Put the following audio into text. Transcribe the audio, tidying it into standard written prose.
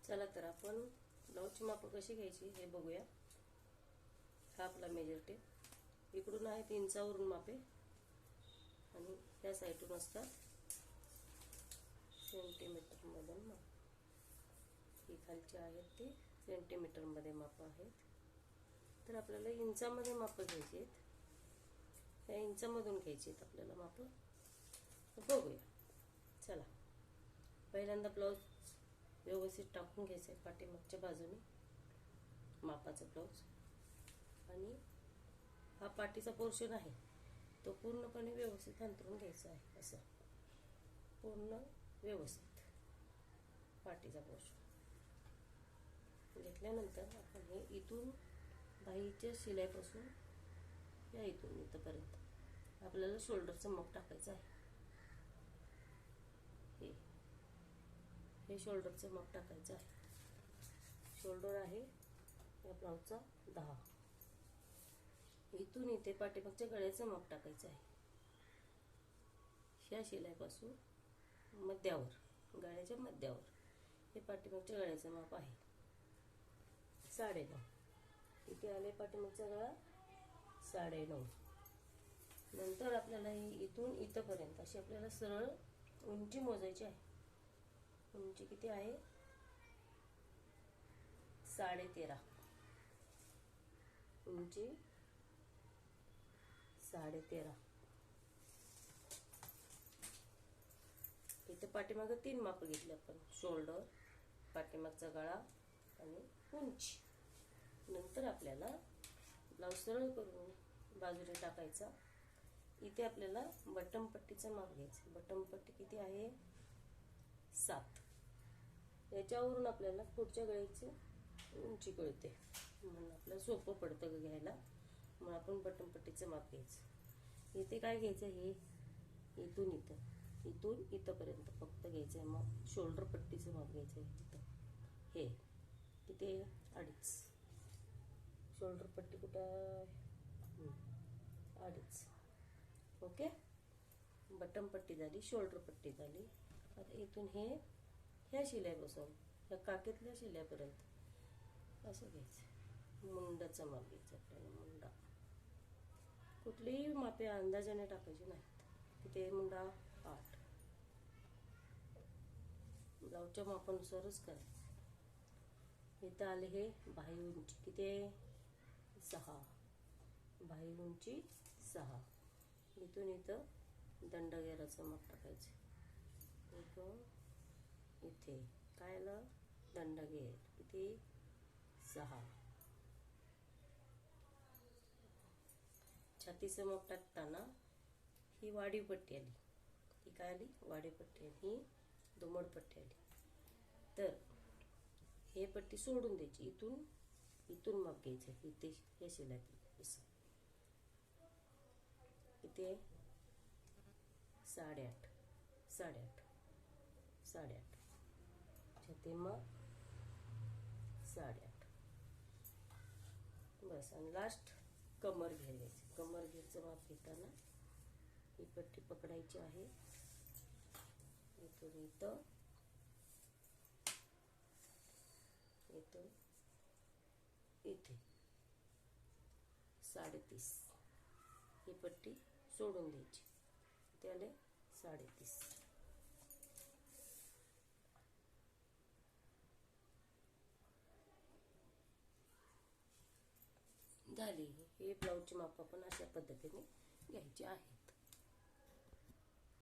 चला तर आपण ब्लाऊजची माप कशी घ्यायची हे बघूया। हा आपला मेजर टेप इकडून आहे 3 इंचावरून मापे आणि या साइडून असतात सेंटीमीटर मध्ये माप। ही खालची आहेत ते सेंटीमीटर मध्ये माप आहेत। तर आपल्याला इंचामध्ये माप घ्यायची आहेत। या इंचामधून घ्यायची आहेत आपल्याला माप। बघूया चला। पहिल्यांदा ब्लाऊज व्यवस्थित टाकून घ्यायचं आहे पाठीमागच्या बाजूने मापाचा ब्लाऊज। आणि हा पाठीचा पोर्शन आहे तो पूर्णपणे व्यवस्थित अंतरून घ्यायचा आहे। असं पूर्ण व्यवस्थित पाठीचा पोर्शन घेतल्यानंतर आपण हे इथून बाहीच्या शिलाईपासून या इथून इथपर्यंत आपल्याला शोल्डरचं माप टाकायचं आहे। हे शोल्डरचं माप टाकायचं आहे। शोल्डर आहे या ब्लाऊजचा 10। इथून इथे पाठीमागच्या गळ्याचं माप टाकायचं आहे। ह्या शिलाईपासून मध्यावर गळ्याच्या मध्यावर हे पाठीमागच्या गळ्याचं माप आहे 9.5। इथे आले पाठीमागचा गळा 9.5। नंतर आपल्याला इथून इथपर्यंत अशी आपल्याला सरळ उंची मोजायची आहे। उंची किती आहे 13.5। उंची 13.5। इथे पाठीमागे 3 माप घेतले आपण, शोल्डर, पाठीमागचा गळा आणि उंची। नंतर आपल्याला ब्लाऊज सरळ करून बाजूने टाकायचा। इथे आपल्याला बटन पट्टीचं माप घ्यायचं। बटन पट्टी किती आहे 7। याच्यावरून आपल्याला पुढच्या गळ्याची उंची कळते म्हणून आपल्याला सोपं पडतं घ्यायला, म्हणून आपण बटन पट्टीचं माप घ्यायचं। इथे काय घ्यायचं, हे इथून इथपर्यंत फक्त घ्यायचं आहे। मग शोल्डर पट्टीचं माप घ्यायचं आहे इथं। हे किती 2.5। शोल्डर पट्टी कुठं 2.5। ओके, बटन पट्टी झाली, शोल्डर पट्टी झाली। आता इथून हे ह्या शिलाईपासून या काकेतल्या शिलाईपर्यंत असं घ्यायचं। मुंडाचं माप घ्यायचं आपल्याला। मुंडा कुठलीही मापे अंदाजाने टाकायची नाहीत। किती मुंडा 8। ब्लाऊजच्या मापानुसारच करायचं। इथं आले हे बाही उंची किती 6। बाही उंची 6। इथून इथं दंडगेराचं माप टाकायचं। इथे काय आलं दंडगेर किती 6। छातीचं माप टाकताना ही वाढीव पट्टी आली, ही काय आली वाढीव पट्टी, ही दुमड पट्टी आली। तर हे पट्टी सोडून द्यायची, इथून माप घ्यायचं। इथे हे शिलाई असं किती 8.5 छाती माप 8.5 बस। आणि लास्ट कमर घेर घ्यायची। कमर घेरचं माप घेताना ही पट्टी पकडायची आहे इथून इथं, इथून इथे 3.5। ही पट्टी सोडून द्यायची, त्याले 3.5 झाली। हे ब्लाऊजची माप आपण अशा पद्धतीने घ्यायची आहे।